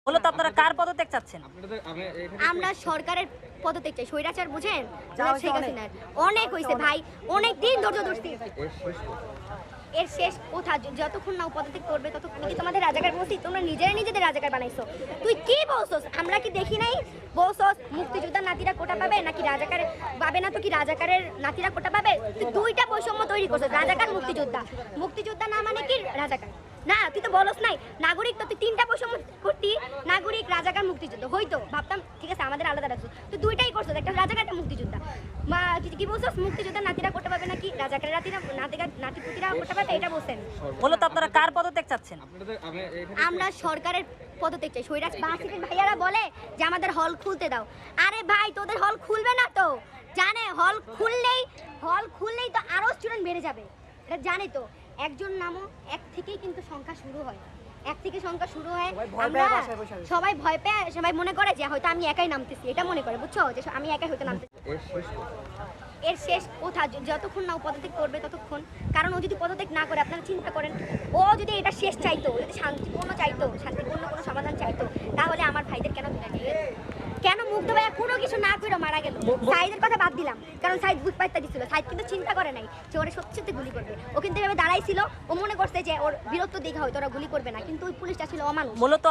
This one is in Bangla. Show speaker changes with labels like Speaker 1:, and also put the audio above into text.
Speaker 1: মূলত আপনারা কার পদত্যাগ চাচ্ছেন?
Speaker 2: আমরা সরকারের পদত্যাগ চাই। স্বৈরাচার বুঝেন? শেখ হাসিনার অনেক হয়েছে ভাই, অনেক দিন ধৈর্য ধরছি। এর শেষ কোথা? যতক্ষণ না পদত্যাগ করবে ততক্ষণ কি তোমাদের রাজাকার বলছি? তোমরা নিজেদের রাজাকার বানাইছো। তুই কি বলছস? আমরা কি দেখি নাই? বলছস মুক্তিযোদ্ধার নাতিরা কোটা পাবে নাকি রাজাকারের পাবে না? তো কি রাজাকারের নাতিরা কোটা পাবে? তুই দুইটা বৈষম্য তৈরি করছস, রাজাকার মুক্তিযোদ্ধা। মুক্তিযোদ্ধা না মানে কি রাজাকার না? তুই তো বলস নাই নাগরিক, তো তুই তিনটা বৈষম্য করতি, নাগরিক, রাজাকার, মুক্তিযুদ্ধ। হইতো ভাবতাম ঠিক আছে আমাদের আলাদা রাখছো, তুই দুইটাই করছস, একটা রাজাকার একটা মুক্তিযোদ্ধা। মা কি বলছস? মুক্তিযোদ্ধার নাতিরা কোটা পাবে নাকি রাজাকারের নাতিপুতিরা কোটা পাবে, এটা বলছেন।
Speaker 1: মূলত আপনারা কার পদত্যাগ চাচ্ছেন?
Speaker 2: আমরা সরকারের পদত্যাগ চাই। স্বৈরাচ বাসিকের ভাইয়ারা বলে যে আমাদের হল খুলতে দাও। আরে ভাই তোদের হল খুলবে না তো, জানে হল খুললেই তো আরো স্টুডেন্ট বেড়ে যাবে, এটা জানে তো। একজন নামও এক থেকেই কিন্তু সংখ্যা শুরু হয়, এক থেকে সংখ্যা শুরু হয়। আমরা সবাই ভয় পেয়ে, সবাই মনে করে যে হয়তো আমি একাই নামতেছি, এটা মনে করে, বুঝছো, যে আমি একাই হয়তো নামতেছি। এর শেষ কোথা? যতক্ষণ না পদত্যাগ করবে ততক্ষণ। কারণ ও যদি পদত্যাগ না করে, আপনারা চিন্তা করেন, ও যদি এটা শেষ চাইতো, যদি শান্তিপূর্ণ চাইতো, শান্তিপূর্ণ কোনো সমাধান চাইতো, তাহলে আমার ভাইদের কেন ধরে নিয়ে কেন মুগ্ধ ভাইয়া কোনো কিছু না করে মারা গেল? সাইদের কথা বাদ দিলাম, কারণ সাইদ বুঝ পাইতে দিছিল। সাইদ কিন্তু চিন্তা করে নাই যে ওরা সত্যি সত্যি গুলি করবে। ও কিন্তু এভাবে দাঁড়াইছিল, ও মনে করছে যে ওর বীরত্ব দেখা হয়তো ওরা গুলি করবে না, কিন্তু ওই পুলিশটা ছিল অমানুষ।
Speaker 1: মূলত